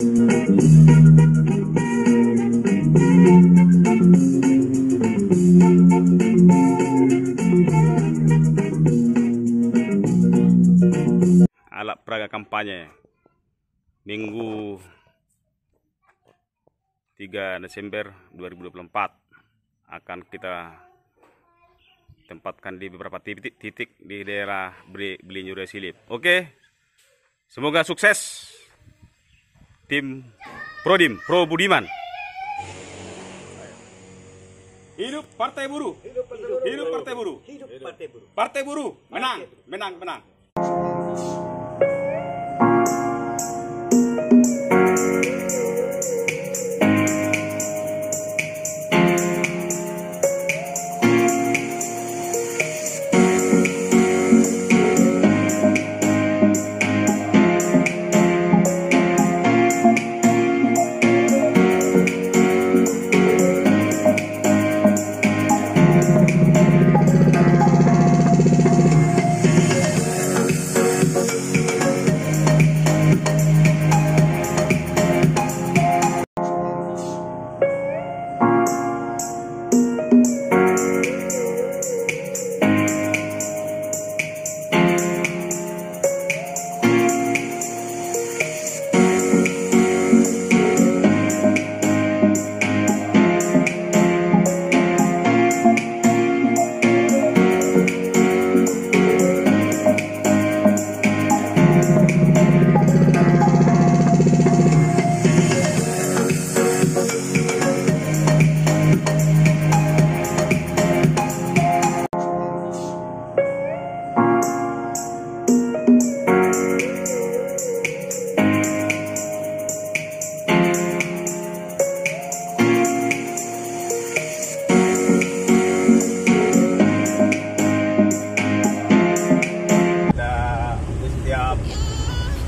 Alat peraga kampanye Minggu 3 Desember 2024 akan kita tempatkan di beberapa titik di daerah Belinjur Silip. Oke, semoga sukses tim Prodim Pro Budiman. Hidup Partai Buruh. Hidup Partai Buruh. Hidup Partai Buruh. Partai Buruh menang, menang, menang.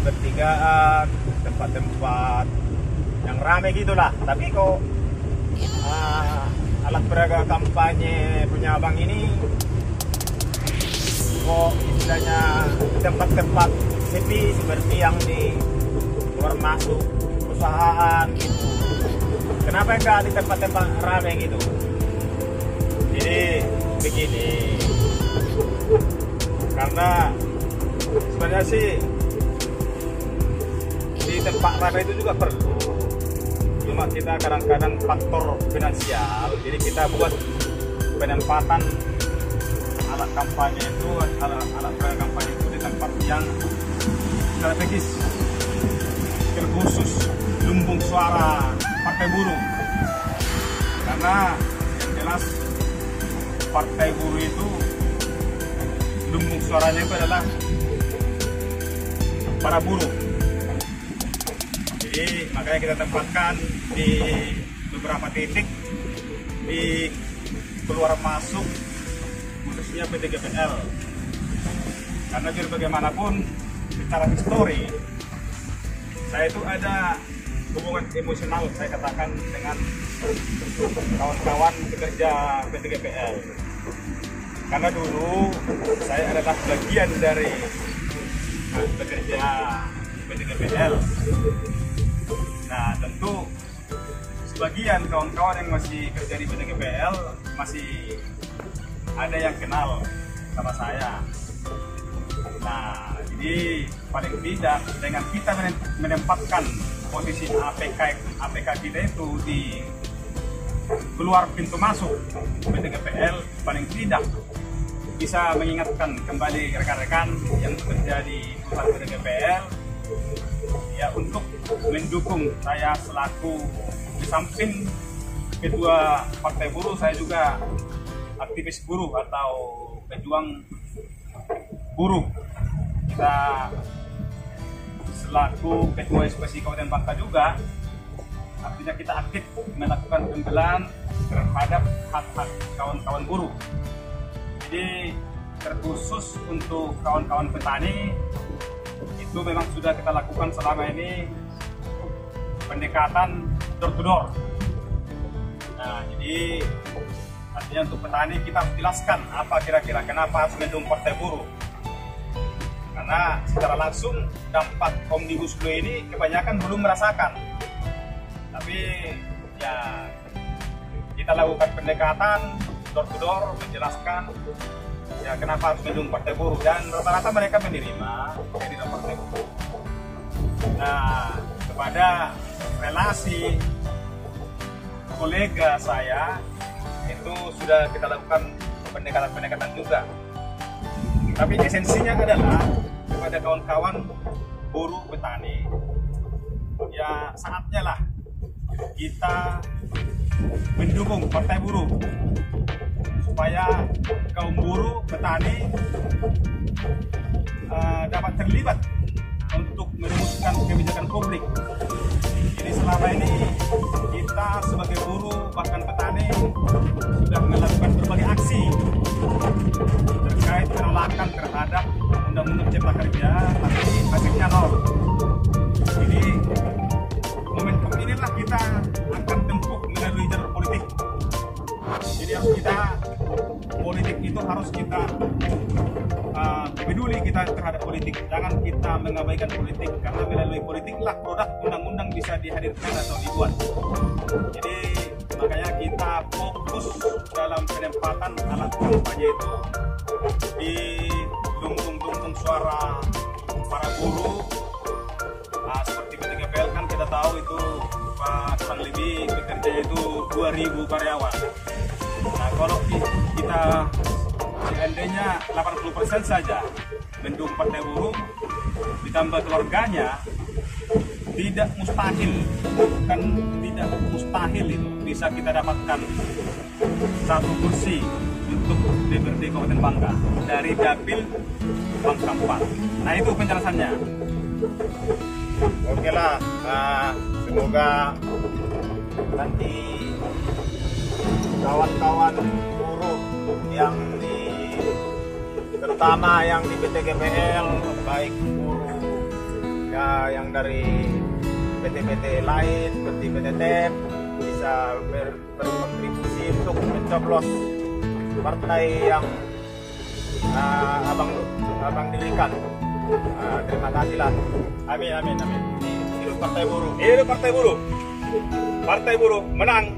Pertigaan, tempat-tempat yang ramai gitulah. Tapi kok alat peraga kampanye punya abang ini kok istilahnya tempat-tempat sepi seperti yang di luar masuk perusahaan gitu. Kenapa enggak di tempat-tempat ramai gitu? Jadi begini, karena sebenarnya sih di tempat ramai itu juga perlu, cuma kita kadang-kadang faktor finansial, jadi kita buat penempatan alat kampanye itu, alat peraga kampanye itu di tempat yang strategis, terkhusus lumbung suara Partai Buruh. Karena yang jelas Partai Buruh itu lumbung suaranya itu adalah para buruh. Jadi makanya kita tempatkan di beberapa titik di keluar masuk khususnya PTGPL. Karena biar bagaimanapun secara histori saya itu ada hubungan emosional, saya katakan, dengan kawan-kawan pekerja PTGPL. Karena dulu saya adalah bagian dari pekerja PTGPL. Nah, tentu sebagian kawan-kawan yang masih kerja di PTGPL masih ada yang kenal sama saya. Nah, jadi paling tidak dengan kita menempatkan posisi APK kita itu di keluar pintu masuk PTGPL, paling tidak bisa mengingatkan kembali rekan-rekan yang bekerja di pusat PTGPL ya untuk mendukung saya selaku, di samping ketua Partai Buruh, saya juga aktivis buruh atau pejuang buruh. Kita selaku ketua ekspresi Kabupaten Bangka juga, artinya kita aktif melakukan pembelaan terhadap hak-hak kawan-kawan buruh. Jadi terkhusus untuk kawan-kawan petani itu memang sudah kita lakukan selama ini pendekatan door to door. Nah, jadi artinya untuk petani kita harus jelaskan apa kira-kira kenapa harus mendukung Partai Buruh. karena secara langsung dampak Omnibus Law ini kebanyakan belum merasakan. Tapi ya kita lakukan pendekatan door to door, menjelaskan ya kenapa harus mendukung Partai Buruh, dan rata-rata mereka menerima kehadiran Partai Buruh. Nah, kepada relasi kolega saya itu sudah kita lakukan pendekatan juga. Tapi esensinya adalah kepada kawan-kawan buruh petani, ya saatnya lah kita mendukung Partai Buruh supaya kaum buruh petani dapat terlibat untuk merumuskan kebijakan publik. Jadi selama ini kita sebagai buruh bahkan petani sudah melakukan berbagai aksi terkait penolakan terhadap Undang-Undang Cipta Kerja, tapi hasilnya nol. Jadi momentum inilah kita akan tempuh melalui jalur politik. Jadi politik itu harus kita peduli kita terhadap politik. Jangan kita mengabaikan politik, karena melalui politiklah produk undang-undang bisa dihadirkan atau dibuat. Jadi makanya kita fokus dalam penempatan alat kampanye itu di lumbung-lumbung suara para buruh. Seperti PTGPL kan kita tahu itu kurang lebih bekerja itu 2.000 karyawan. Nah, kalau kita seandainya 80% saja mendukung Partai Buruh ditambah keluarganya, tidak mustahil, bukan tidak mustahil itu bisa kita dapatkan satu kursi untuk DPRD Kabupaten Bangka dari Dapil Bangka 4. Nah, itu penjelasannya. Oke lah, semoga nanti kawan-kawan buruh yang terutama yang di PTGPL, baik buruh ya yang dari PT-PT lain seperti PT TEP bisa berkontribusi untuk mencoblos partai yang abang dirikan. Terima kasih lah. Amin. Hidup Partai Buruh. Hidup Partai Buruh. Partai Buruh menang.